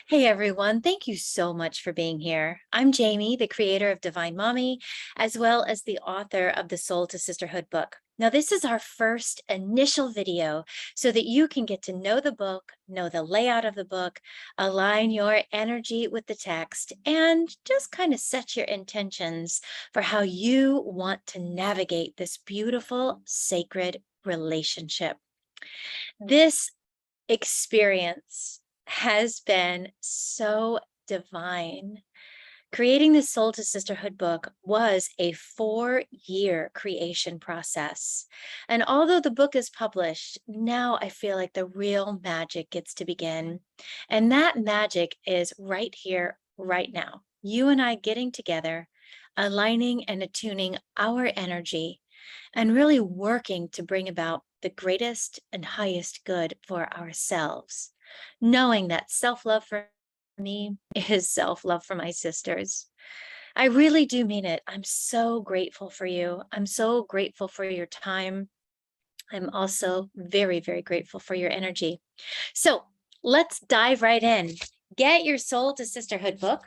Hey everyone, thank you so much for being here. I'm Jamie, the creator of Divine Mommy, as well as the author of the Soul to Sisterhood book. Now, this is our first initial video so that you can get to know the book, know the layout of the book, align your energy with the text, and just kind of set your intentions for how you want to navigate this beautiful, sacred relationship. This experience has been so divine. Creating the Soul to Sisterhood book was a 4-year creation process. And although the book is published, now I feel like the real magic gets to begin. And that magic is right here, right now. You and I getting together, aligning and attuning our energy, and really working to bring about the greatest and highest good for ourselves, knowing that self-love for me is self-love for my sisters. I really do mean it. I'm so grateful for you. I'm so grateful for your time. I'm also very, very grateful for your energy. So let's dive right in. Get your Soul to Sisterhood book.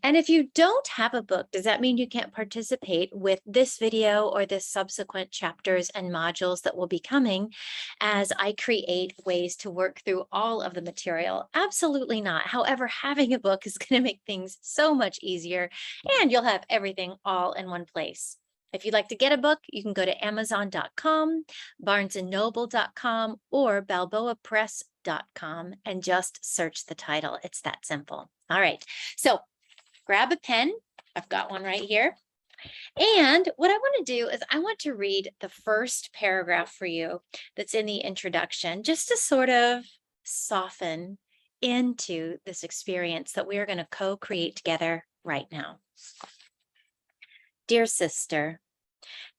And if you don't have a book, does that mean you can't participate with this video or the subsequent chapters and modules that will be coming as I create ways to work through all of the material? Absolutely not. However, having a book is going to make things so much easier and you'll have everything all in one place. If you'd like to get a book, you can go to Amazon.com, BarnesandNoble.com, or BalboaPress.com and just search the title. It's that simple. All right. So grab a pen. I've got one right here. And what I want to do is I want to read the first paragraph for you that's in the introduction, just to sort of soften into this experience that we are going to co-create together right now. Dear sister,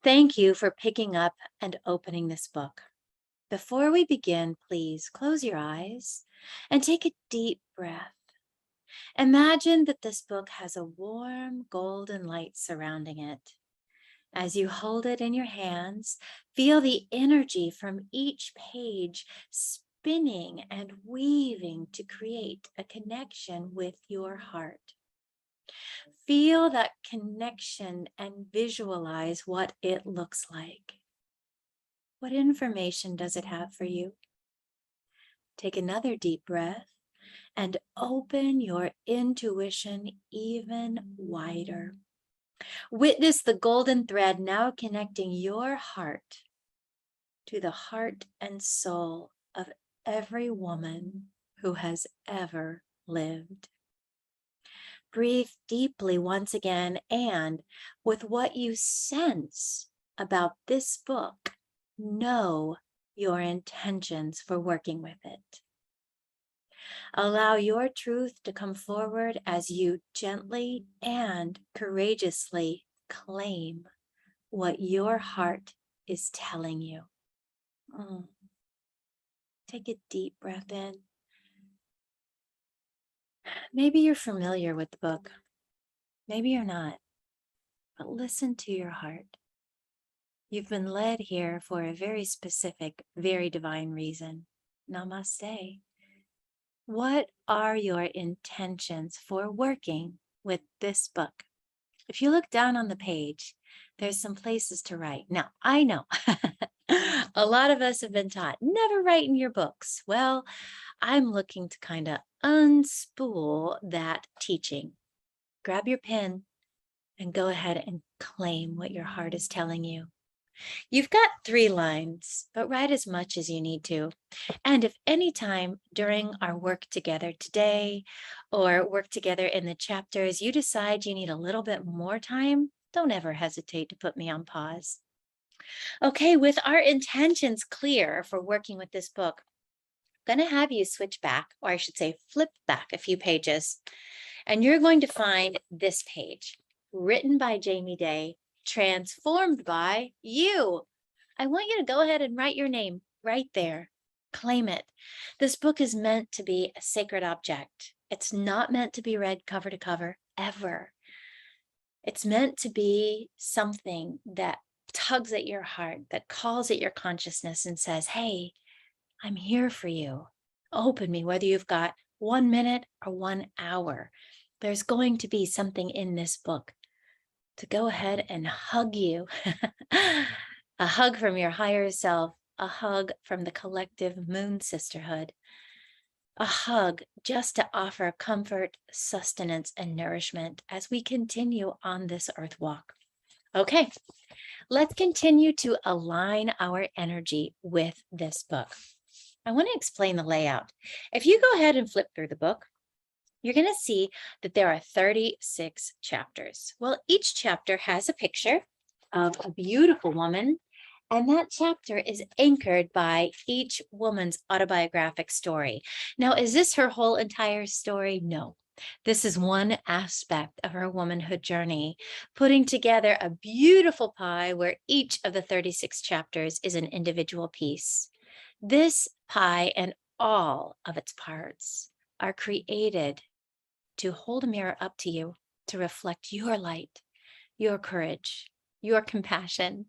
thank you for picking up and opening this book. Before we begin, please close your eyes and take a deep breath. Imagine that this book has a warm golden light surrounding it. As you hold it in your hands, feel the energy from each page spinning and weaving to create a connection with your heart. Feel that connection and visualize what it looks like. What information does it have for you? Take another deep breath and open your intuition even wider. Witness the golden thread now connecting your heart to the heart and soul of every woman who has ever lived. Breathe deeply once again, and with what you sense about this book, know your intentions for working with it. Allow your truth to come forward as you gently and courageously claim what your heart is telling you. Take a deep breath in. Maybe you're familiar with the book. Maybe you're not, but listen to your heart. You've been led here for a very specific, very divine reason. Namaste. What are your intentions for working with this book? If you look down on the page, there's some places to write. Now, I know a lot of us have been taught, never write in your books. Well, I'm looking to kind of unspool that teaching. Grab your pen and go ahead and claim what your heart is telling you. You've got 3 lines, but write as much as you need to. And if any time during our work together today or work together in the chapters, you decide you need a little bit more time, don't ever hesitate to put me on pause. Okay, with our intentions clear for working with this book, I'm going to have you switch back, or I should say flip back a few pages. And you're going to find this page, written by Jamie Day, transformed by you. I want you to go ahead and write your name right there. Claim it. This book is meant to be a sacred object. It's not meant to be read cover to cover, ever. It's meant to be something that tugs at your heart, that calls at your consciousness and says, hey, I'm here for you. Open me, whether you've got 1 minute or 1 hour. There's going to be something in this book to go ahead and hug you. A hug from your higher self, a hug from the collective Moon Sisterhood, a hug just to offer comfort, sustenance, and nourishment as we continue on this earth walk. Okay, let's continue to align our energy with this book. I want to explain the layout. If you go ahead and flip through the book, you're going to see that there are 36 chapters. Well, each chapter has a picture of a beautiful woman, and that chapter is anchored by each woman's autobiographic story. Now, is this her whole entire story? No. This is one aspect of her womanhood journey, putting together a beautiful pie where each of the 36 chapters is an individual piece. This pie and all of its parts are created to hold a mirror up to you, to reflect your light, your courage, your compassion,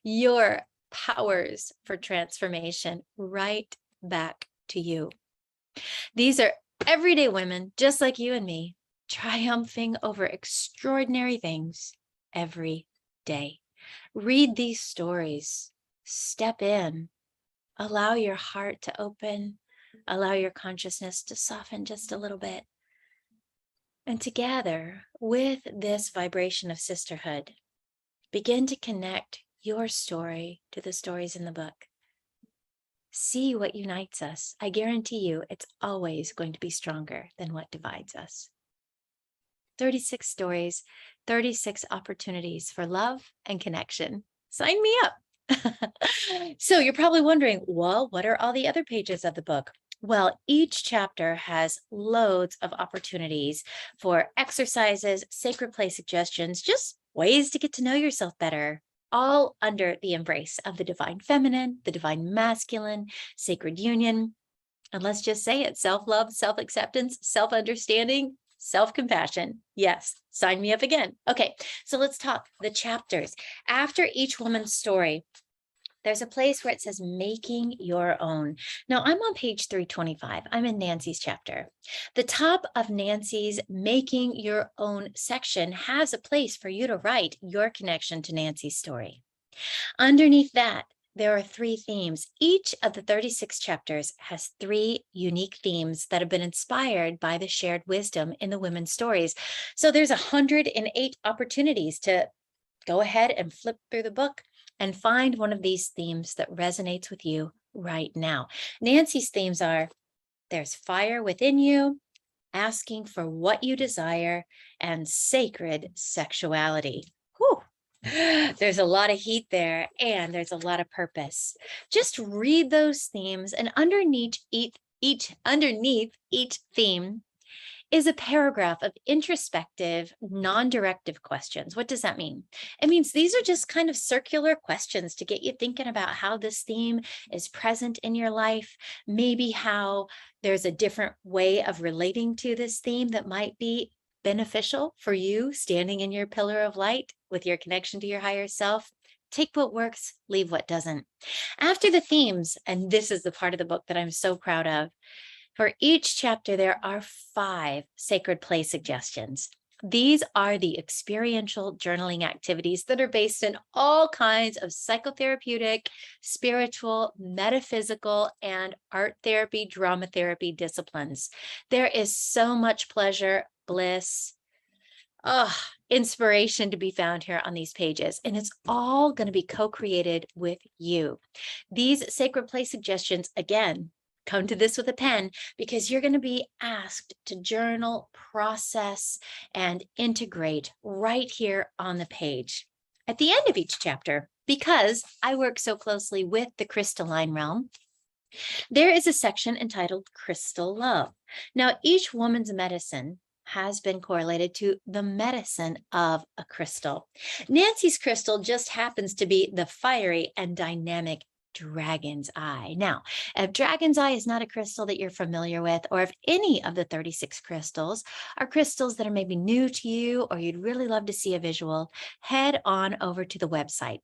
your powers for transformation right back to you. These are everyday women, just like you and me, triumphing over extraordinary things every day. Read these stories, step in, allow your heart to open, allow your consciousness to soften just a little bit. And together with this vibration of sisterhood, begin to connect your story to the stories in the book. See what unites us. I guarantee you it's always going to be stronger than what divides us. 36 stories, 36 opportunities for love and connection. Sign me up. So you're probably wondering, well, what are all the other pages of the book? Well, each chapter has loads of opportunities for exercises, sacred play suggestions, just ways to get to know yourself better, all under the embrace of the divine feminine, the divine masculine, sacred union. And let's just say it, self-love, self-acceptance, self-understanding, self-compassion. Yes, sign me up again. Okay, so let's talk the chapters. After each woman's story, there's a place where it says making your own. Now I'm on page 325. I'm in Nancy's chapter. The top of Nancy's making your own section has a place for you to write your connection to Nancy's story. Underneath that, there are 3 themes. Each of the 36 chapters has 3 unique themes that have been inspired by the shared wisdom in the women's stories. So there's 108 opportunities to go ahead and flip through the book and find one of these themes that resonates with you right now. Nancy's themes are: there's fire within you, asking for what you desire, and sacred sexuality. Whew. There's a lot of heat there, and there's a lot of purpose. Just read those themes, and underneath each theme is a paragraph of introspective, non-directive questions. What does that mean? It means these are just kind of circular questions to get you thinking about how this theme is present in your life, maybe how there's a different way of relating to this theme that might be beneficial for you standing in your pillar of light with your connection to your higher self. Take what works, leave what doesn't. After the themes, and this is the part of the book that I'm so proud of, for each chapter, there are 5 sacred play suggestions. These are the experiential journaling activities that are based in all kinds of psychotherapeutic, spiritual, metaphysical, and art therapy, drama therapy disciplines. There is so much pleasure, bliss, inspiration to be found here on these pages, and it's all going to be co-created with you. These sacred play suggestions, again, come to this with a pen, because you're going to be asked to journal, process, and integrate right here on the page. At the end of each chapter, because I work so closely with the crystalline realm, there is a section entitled Crystal Love. Now, each woman's medicine has been correlated to the medicine of a crystal. Nancy's crystal just happens to be the fiery and dynamic dragon's eye. Now, if dragon's eye is not a crystal that you're familiar with, or if any of the 36 crystals are crystals that are maybe new to you, or you'd really love to see a visual, head on over to the website,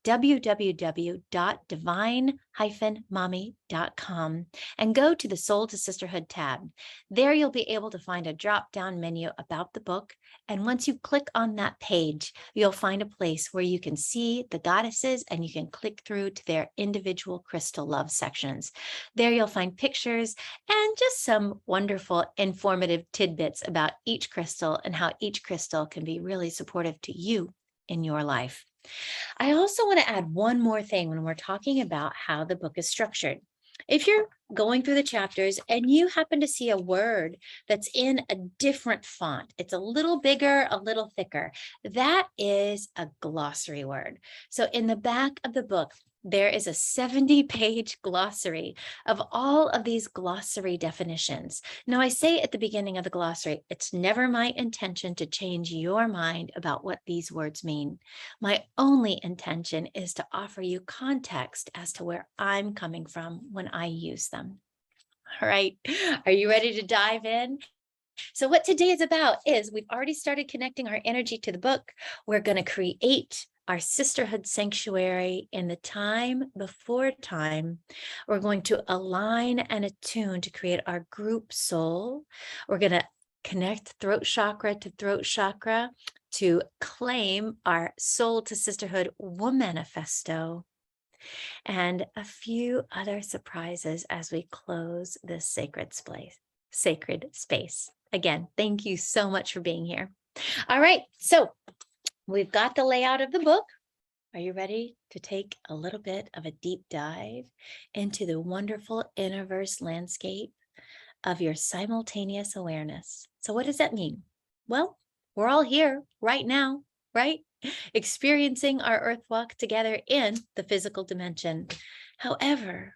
www.divine-mommy.com and go to the Soul to Sisterhood tab. There you'll be able to find a drop-down menu about the book. And once you click on that page, you'll find a place where you can see the goddesses and you can click through to their individual crystal love sections. There you'll find pictures and just some wonderful informative tidbits about each crystal and how each crystal can be really supportive to you in your life. I also want to add one more thing when we're talking about how the book is structured. If you're going through the chapters and you happen to see a word that's in a different font, it's a little bigger, a little thicker, that is a glossary word. So in the back of the book, there is a 70-page glossary of all of these glossary definitions. Now, I say at the beginning of the glossary, it's never my intention to change your mind about what these words mean. My only intention is to offer you context as to where I'm coming from when I use them. All right, are you ready to dive in? So what today is about is we've already started connecting our energy to the book. We're going to create our sisterhood sanctuary in the time before time. We're going to align and attune to create our group soul. We're going to connect throat chakra to throat chakra to claim our soul to sisterhood womanifesto, and a few other surprises as we close this sacred space. Again, thank you so much for being here. All right, so we've got the layout of the book. Are you ready to take a little bit of a deep dive into the wonderful innerverse landscape of your simultaneous awareness? So what does that mean? Well, we're all here right now, right? Experiencing our earth walk together in the physical dimension. However,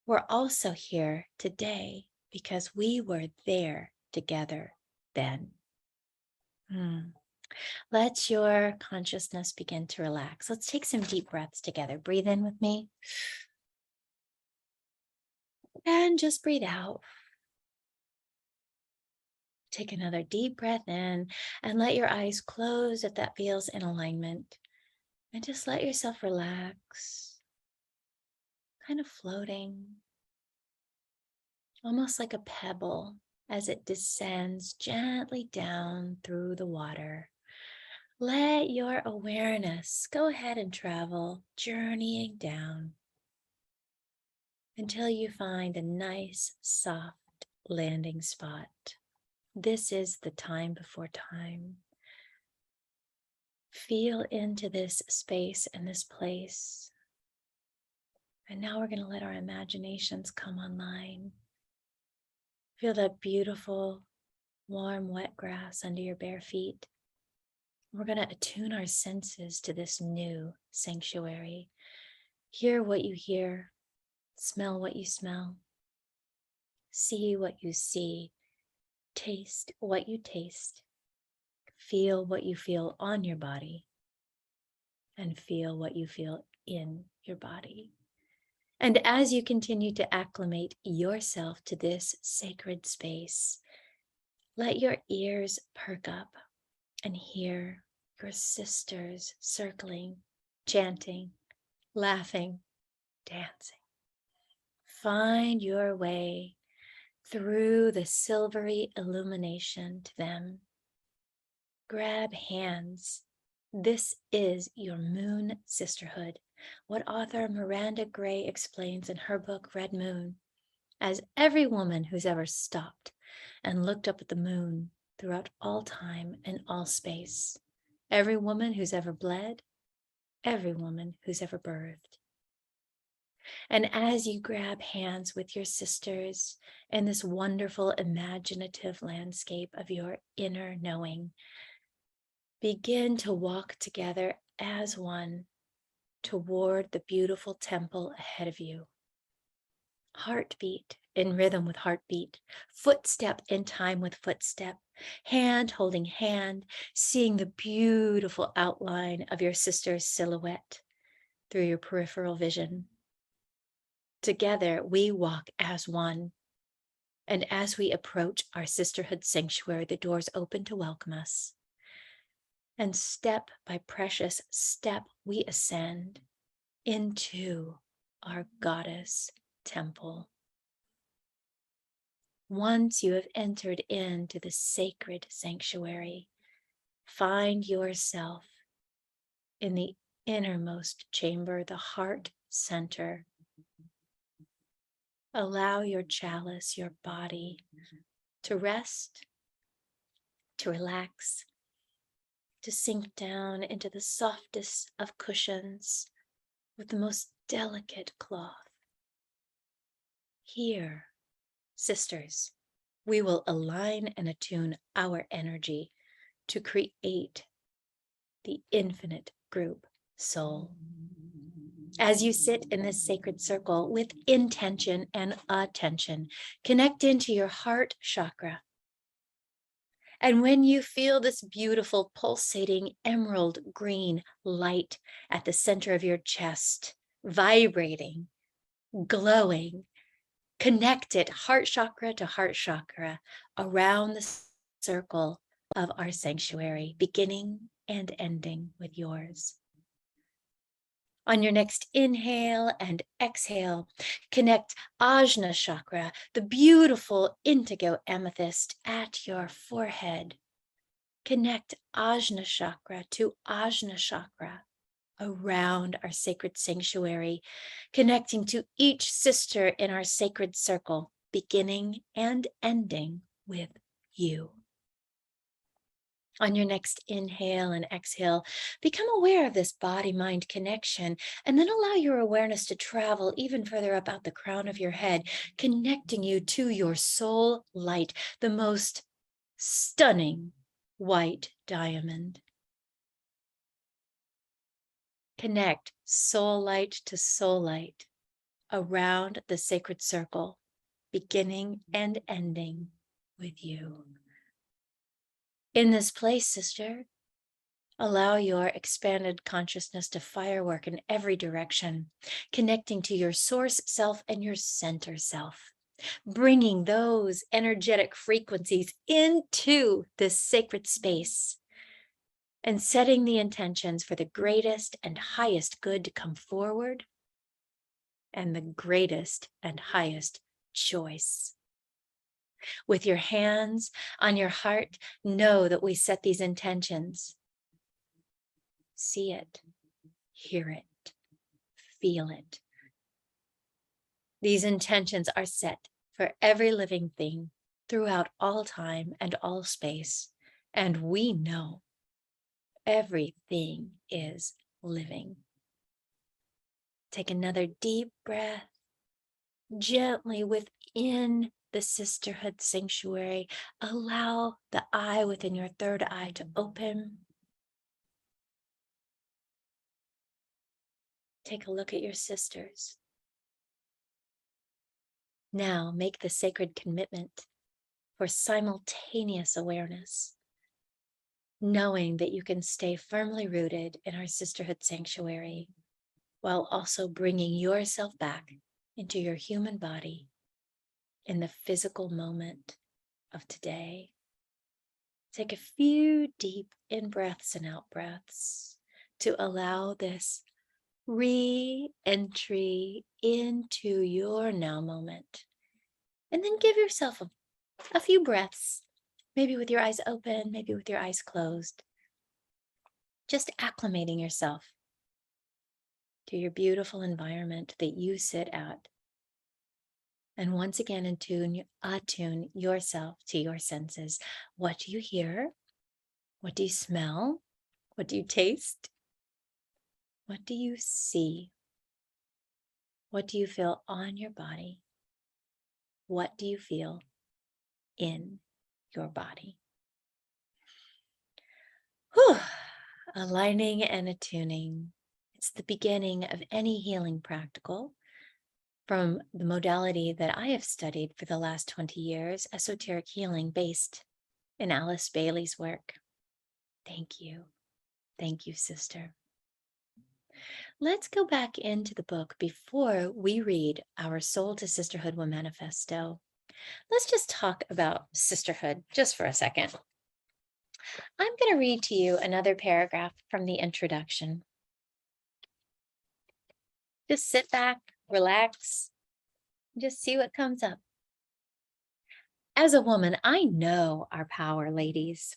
we're also here today because we were there together then. Let your consciousness begin to relax. Let's take some deep breaths together. Breathe in with me. And just breathe out. Take another deep breath in and let your eyes close if that feels in alignment. And just let yourself relax, kind of floating, almost like a pebble as it descends gently down through the water. Let your awareness go ahead and travel, journeying down until you find a nice, soft landing spot. This is the time before time. Feel into this space and this place. And now we're going to let our imaginations come online. Feel that beautiful, warm, wet grass under your bare feet. We're going to attune our senses to this new sanctuary. Hear what you hear, smell what you smell, see what you see, taste what you taste, feel what you feel on your body, and feel what you feel in your body. And as you continue to acclimate yourself to this sacred space, let your ears perk up and hear your sisters circling, chanting, laughing, dancing. Find your way through the silvery illumination to them. Grab hands. This is your moon sisterhood, what author Miranda Gray explains in her book, Red Moon, as every woman who's ever stopped and looked up at the moon throughout all time and all space. Every woman who's ever bled, every woman who's ever birthed. And as you grab hands with your sisters in this wonderful imaginative landscape of your inner knowing, begin to walk together as one toward the beautiful temple ahead of you. Heartbeat in rhythm with heartbeat, footstep in time with footstep, hand holding hand, seeing the beautiful outline of your sister's silhouette through your peripheral vision. Together, we walk as one. And as we approach our sisterhood sanctuary, the doors open to welcome us. And step by precious step, we ascend into our goddess temple. Once you have entered into the sacred sanctuary, find yourself in the innermost chamber, the heart center. Allow your chalice, your body, to rest, to relax, to sink down into the softest of cushions with the most delicate cloth. Here, sisters, we will align and attune our energy to create the infinite group soul. As you sit in this sacred circle with intention and attention, connect into your heart chakra. And when you feel this beautiful pulsating emerald green light at the center of your chest, vibrating, glowing, connect it heart chakra to heart chakra around the circle of our sanctuary, beginning and ending with yours. On your next inhale and exhale, connect Ajna chakra, the beautiful indigo amethyst at your forehead. Connect Ajna chakra to Ajna chakra around our sacred sanctuary, connecting to each sister in our sacred circle, beginning and ending with you. On your next inhale and exhale, become aware of this body-mind connection, and then allow your awareness to travel even further up out the crown of your head, connecting you to your soul light, the most stunning white diamond. Connect soul light to soul light around the sacred circle, beginning and ending with you. In this place, sister, allow your expanded consciousness to firework in every direction, connecting to your source self and your center self, bringing those energetic frequencies into this sacred space and setting the intentions for the greatest and highest good to come forward and the greatest and highest choice. With your hands on your heart, know that we set these intentions. See it, hear it, feel it. These intentions are set for every living thing throughout all time and all space. And we know everything is living. Take another deep breath, gently within the sisterhood sanctuary. Allow the eye within your third eye to open. Take a look at your sisters. Now make the sacred commitment for simultaneous awareness, knowing that you can stay firmly rooted in our sisterhood sanctuary while also bringing yourself back into your human body in the physical moment of today. Take a few deep in-breaths and out-breaths to allow this re-entry into your now moment. And then give yourself a few breaths, maybe with your eyes open, maybe with your eyes closed. Just acclimating yourself to your beautiful environment that you sit at. And once again, attune yourself to your senses. What do you hear? What do you smell? What do you taste? What do you see? What do you feel on your body? What do you feel in your body? Whew. Aligning and attuning. It's the beginning of any healing practical. From the modality that I have studied for the last 20 years, esoteric healing based in Alice Bailey's work. Thank you. Thank you, sister. Let's go back into the book before we read our Soul to Sisterhood Manifesto. Let's just talk about sisterhood just for a second. I'm going to read to you another paragraph from the introduction. Just sit back, relax, just see what comes up. As a woman, I know our power, ladies.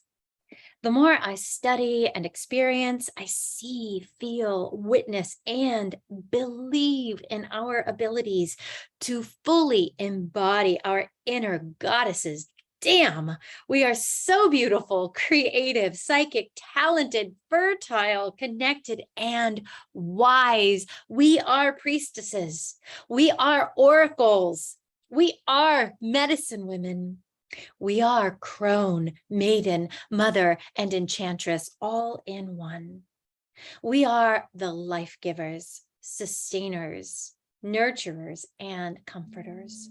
The more I study and experience, I see, feel, witness, and believe in our abilities to fully embody our inner goddesses. Damn, we are so beautiful, creative, psychic, talented, fertile, connected, and wise. We are priestesses. We are oracles. We are medicine women. We are crone, maiden, mother, and enchantress all in one. We are the life givers, sustainers, nurturers, and comforters.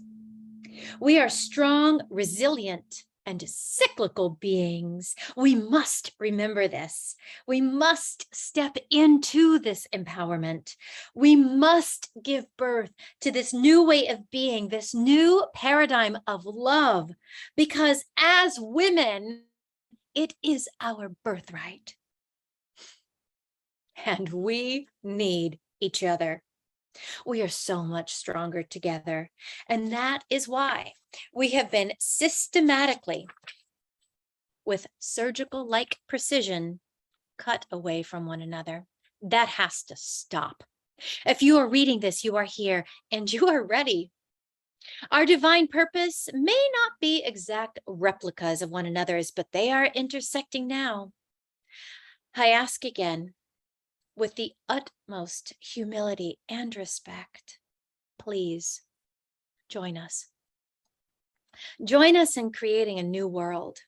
We are strong, resilient, and cyclical beings. We must remember this. We must step into this empowerment. We must give birth to this new way of being, this new paradigm of love, because as women, it is our birthright. And we need each other. We are so much stronger together. And that is why we have been systematically, with surgical-like precision, cut away from one another. That has to stop. If you are reading this, you are here and you are ready. Our divine purpose may not be exact replicas of one another's, but they are intersecting now. I ask again, with the utmost humility and respect, please join us. Join us in creating a new world,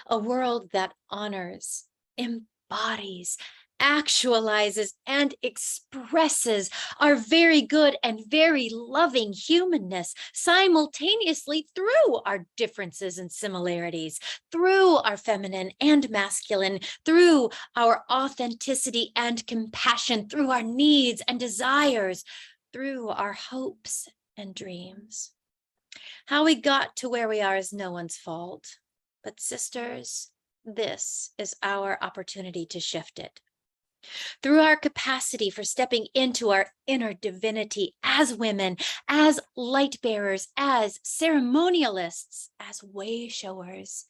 a world that honors, embodies, actualizes, and expresses our very good and very loving humanness simultaneously through our differences and similarities, through our feminine and masculine, through our authenticity and compassion, through our needs and desires, through our hopes and dreams. How we got to where we are is no one's fault. But sisters, this is our opportunity to shift it. Through our capacity for stepping into our inner divinity as women, as light bearers, as ceremonialists, as way showers,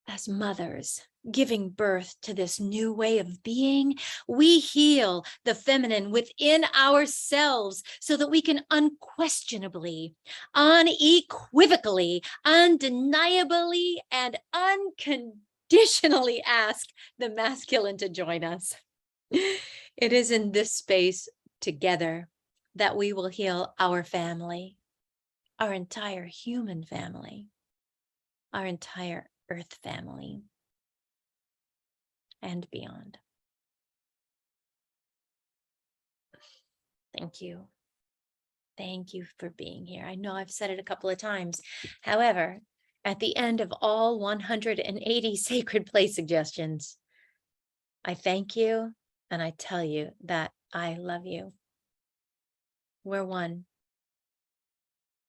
as mothers, giving birth to this new way of being, we heal the feminine within ourselves so that we can unquestionably, unequivocally, undeniably, and unconditionally ask the masculine to join us. It is in this space together that we will heal our family, our entire human family, our entire Earth family, and beyond. Thank you. Thank you for being here. I know I've said it a couple of times. However, at the end of all 180 sacred play suggestions, I thank you and I tell you that I love you. We're one.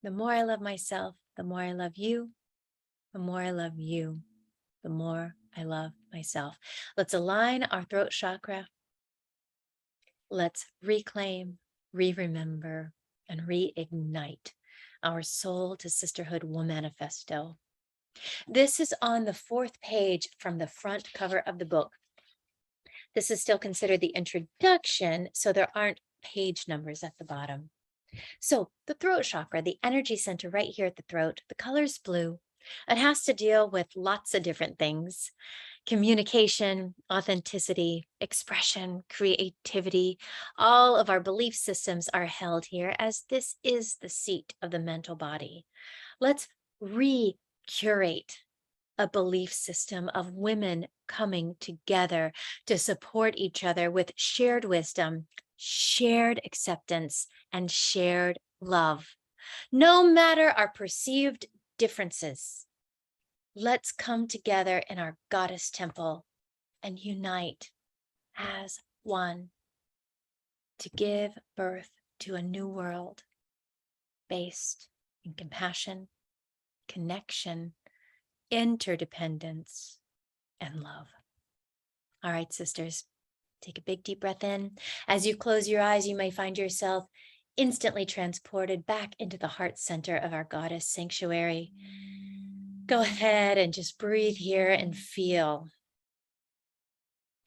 The more I love myself, the more I love you. The more I love you, the more I love myself. Let's align our throat chakra. Let's reclaim, re-remember, and reignite our Soul to Sisterhood manifesto. This is on the 4th page from the front cover of the book. This is still considered the introduction, so there aren't page numbers at the bottom. So the throat chakra, the energy center right here at the throat, the color's blue. It has to deal with lots of different things: communication, authenticity, expression, creativity. All of our belief systems are held here, as this is the seat of the mental body. Let's recurate a belief system of women coming together to support each other with shared wisdom, shared acceptance, and shared love. No matter our perceived differences, let's come together in our goddess temple and unite as one to give birth to a new world based in compassion, connection, interdependence, and love. All right, sisters, take a big deep breath in. As you close your eyes, you may find yourself instantly transported back into the heart center of our goddess sanctuary. Go ahead and just breathe here and feel.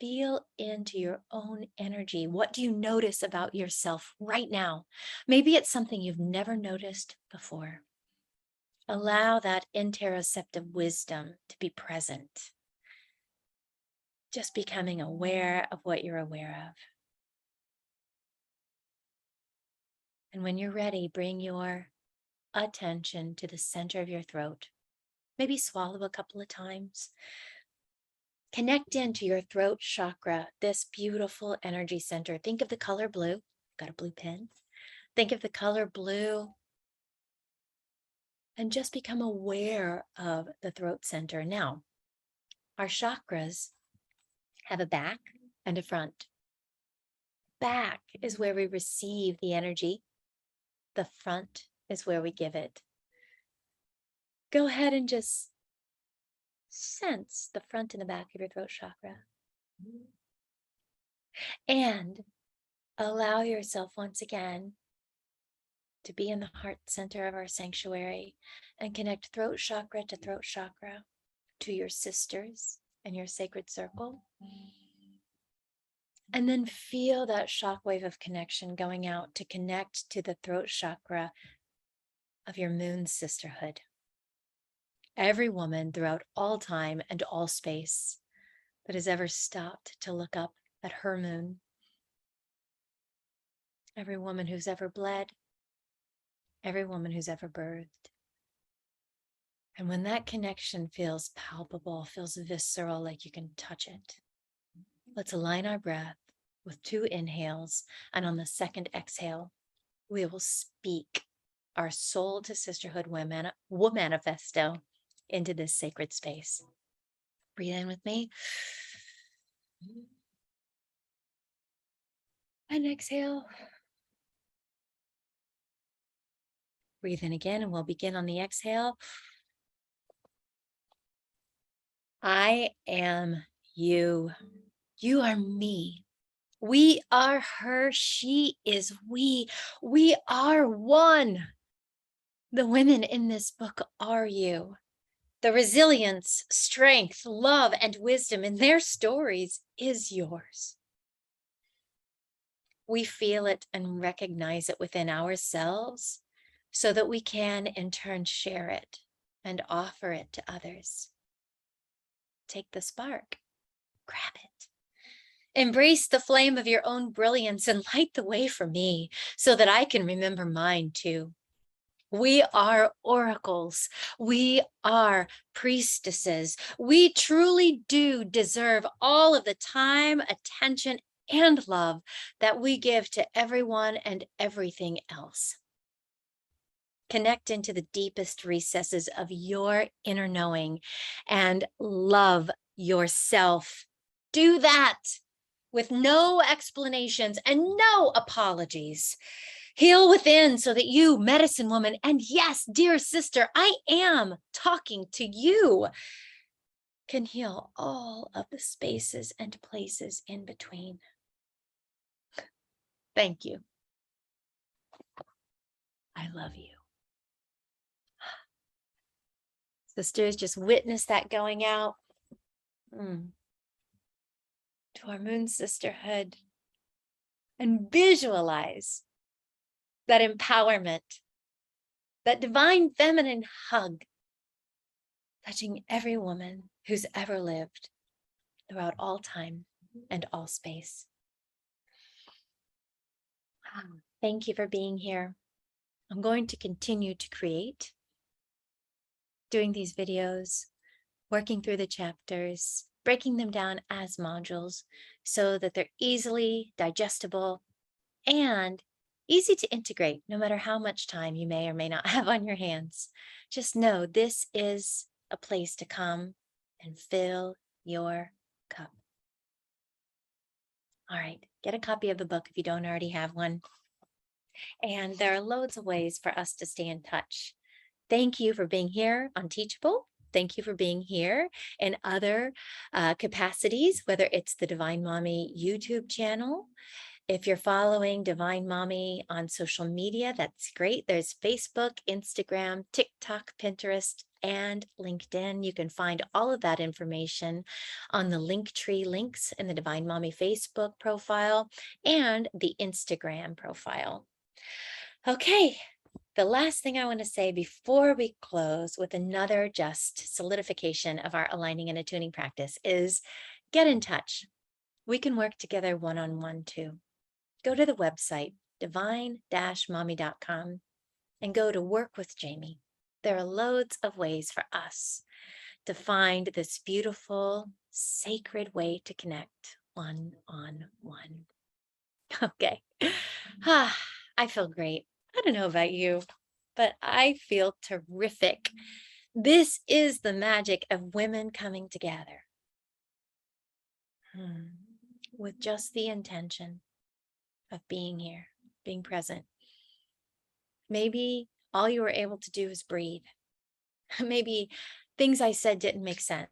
Feel into your own energy. What do you notice about yourself right now? Maybe it's something you've never noticed before. Allow that interoceptive wisdom to be present. Just becoming aware of what you're aware of. And when you're ready, bring your attention to the center of your throat. Maybe swallow a couple of times. Connect into your throat chakra, this beautiful energy center. Think of the color blue. Got a blue pen. Think of the color blue and just become aware of the throat center. Now, our chakras have a back and a front. Back is where we receive the energy. The front is where we give it. Go ahead and just sense the front and the back of your throat chakra. And allow yourself once again to be in the heart center of our sanctuary and connect throat chakra to your sisters and your sacred circle. And then feel that shockwave of connection going out to connect to the throat chakra of your moon sisterhood. Every woman throughout all time and all space that has ever stopped to look up at her moon. Every woman who's ever bled. Every woman who's ever birthed. And when that connection feels palpable, feels visceral, like you can touch it, let's align our breath with 2 inhales. And on the second exhale, we will speak our soul to sisterhood manifesto into this sacred space. Breathe in with me. And exhale. Breathe in again, and we'll begin on the exhale. I am you. You are me. We are her. She is we. We are one. The women in this book are you. The resilience, strength, love, and wisdom in their stories is yours. We feel it and recognize it within ourselves so that we can in turn share it and offer it to others. Take the spark, grab it. Embrace the flame of your own brilliance and light the way for me so that I can remember mine too. We are oracles. We are priestesses. We truly do deserve all of the time, attention, and love that we give to everyone and everything else. Connect into the deepest recesses of your inner knowing and love yourself. Do that with no explanations and no apologies. Heal within so that you, medicine woman, and yes, dear sister, I am talking to you, can heal all of the spaces and places in between. Thank you. I love you. Sisters, just witness that going out to our moon sisterhood and visualize that empowerment, that divine feminine hug, touching every woman who's ever lived throughout all time and all space. Thank you for being here. I'm going to continue to create, doing these videos, working through the chapters, breaking them down as modules so that they're easily digestible and easy to integrate, no matter how much time you may or may not have on your hands. Just know this is a place to come and fill your cup. All right, get a copy of the book if you don't already have one. And there are loads of ways for us to stay in touch. Thank you for being here on Teachable. Thank you for being here in other capacities, whether it's the Divine Mommy YouTube channel. If you're following Divine Mommy on social media, that's great. There's Facebook, Instagram, TikTok, Pinterest, and LinkedIn. You can find all of that information on the Linktree links in the Divine Mommy Facebook profile and the Instagram profile. Okay, the last thing I want to say before we close with another just solidification of our aligning and attuning practice is get in touch. We can work together one-on-one too. Go to the website, divine-mommy.com, and go to Work with Jamie. There are loads of ways for us to find this beautiful, sacred way to connect one-on-one. Okay. I feel great. I don't know about you, but I feel terrific. This is the magic of women coming together with just the intention of being here, being present. Maybe all you were able to do is breathe. Maybe things I said didn't make sense,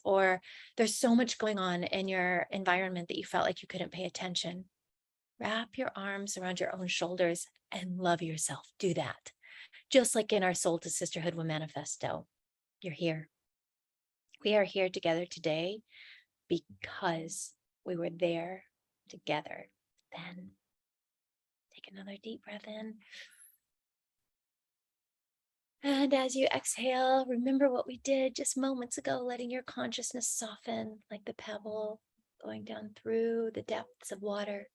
or there's so much going on in your environment that you felt like you couldn't pay attention. Wrap your arms around your own shoulders and love yourself. Do that. Just like in our Soul to Sisterhood Manifesto, you're here. We are here together today because we were there together then. Take another deep breath in. And as you exhale, remember what we did just moments ago, letting your consciousness soften like the pebble going down through the depths of water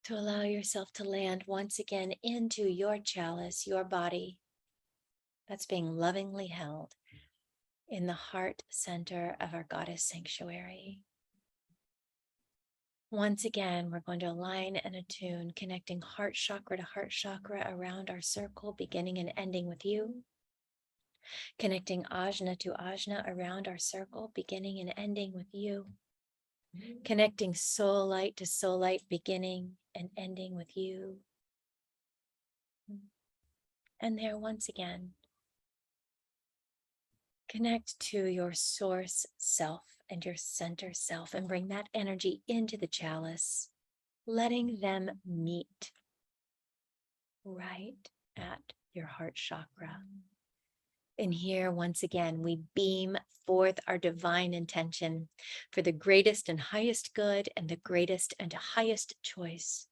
to allow yourself to land once again into your chalice, your body that's being lovingly held in the heart center of our goddess sanctuary. Once again, we're going to align and attune, connecting heart chakra around our circle, beginning and ending with you. Connecting ajna to ajna around our circle, beginning and ending with you. Connecting soul light to soul light, beginning and ending with you. And there once again, connect to your source self and your center self and bring that energy into the chalice, letting them meet right at your heart chakra. And here, once again, we beam forth our divine intention for the greatest and highest good and the greatest and highest choice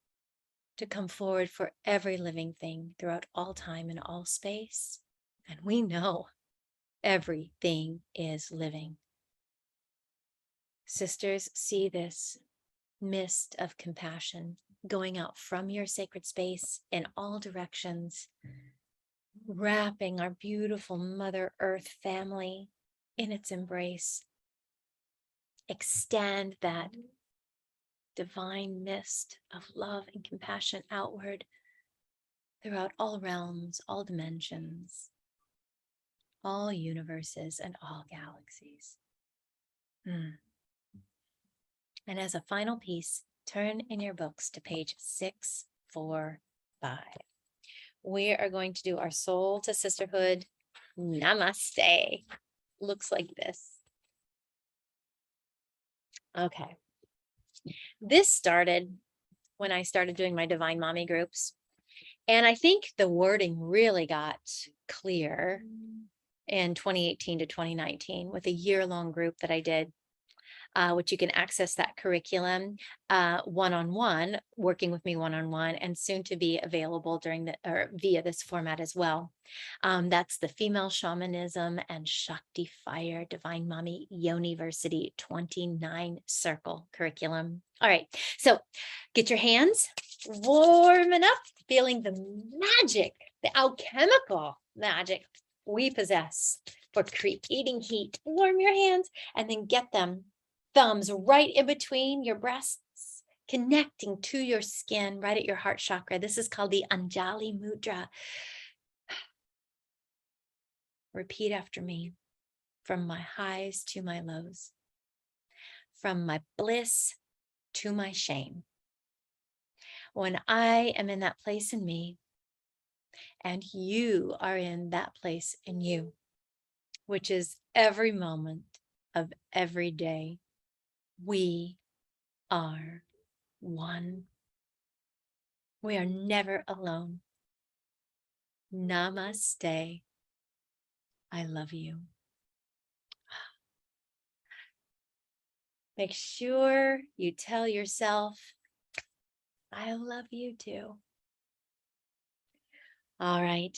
to come forward for every living thing throughout all time and all space. And we know everything is living. Sisters, see this mist of compassion going out from your sacred space in all directions, wrapping our beautiful Mother Earth family in its embrace. Extend that divine mist of love and compassion outward throughout all realms, all dimensions, all universes, and all galaxies. And as a final piece, turn in your books to page 645. We are going to do our Soul to Sisterhood Namaste. Looks like this. Okay. This started when I started doing my Divine Mommy groups. And I think the wording really got clear in 2018 to 2019 with a year-long group that I did, which you can access that curriculum one-on-one, working with me one-on-one, and soon to be available via this format as well. That's the Female Shamanism and Shakti Fire Divine Mommy Yoniversity 29 Circle curriculum. All right, so get your hands warming up, feeling the magic, the alchemical magic we possess for creating heat. Warm your hands and then get them thumbs right in between your breasts, connecting to your skin right at your heart chakra. This is called the Anjali Mudra. Repeat after me. From my highs to my lows, from my bliss to my shame. When I am in that place in me, and you are in that place in you, which is every moment of every day. We are one. We are never alone. Namaste. I love you. Make sure you tell yourself, I love you too. All right.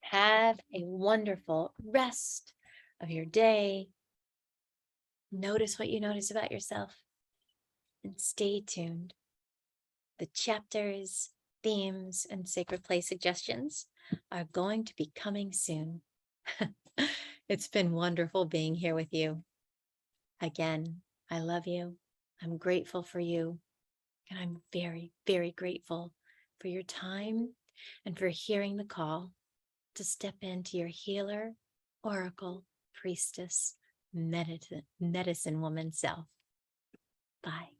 Have a wonderful rest of your day. Notice what you notice about yourself and stay tuned. The chapters, themes, and sacred place suggestions are going to be coming soon. It's been wonderful being here with you. Again, I love you. I'm grateful for you. And I'm very, very grateful for your time and for hearing the call to step into your healer, oracle, priestess, medicine woman self. Bye.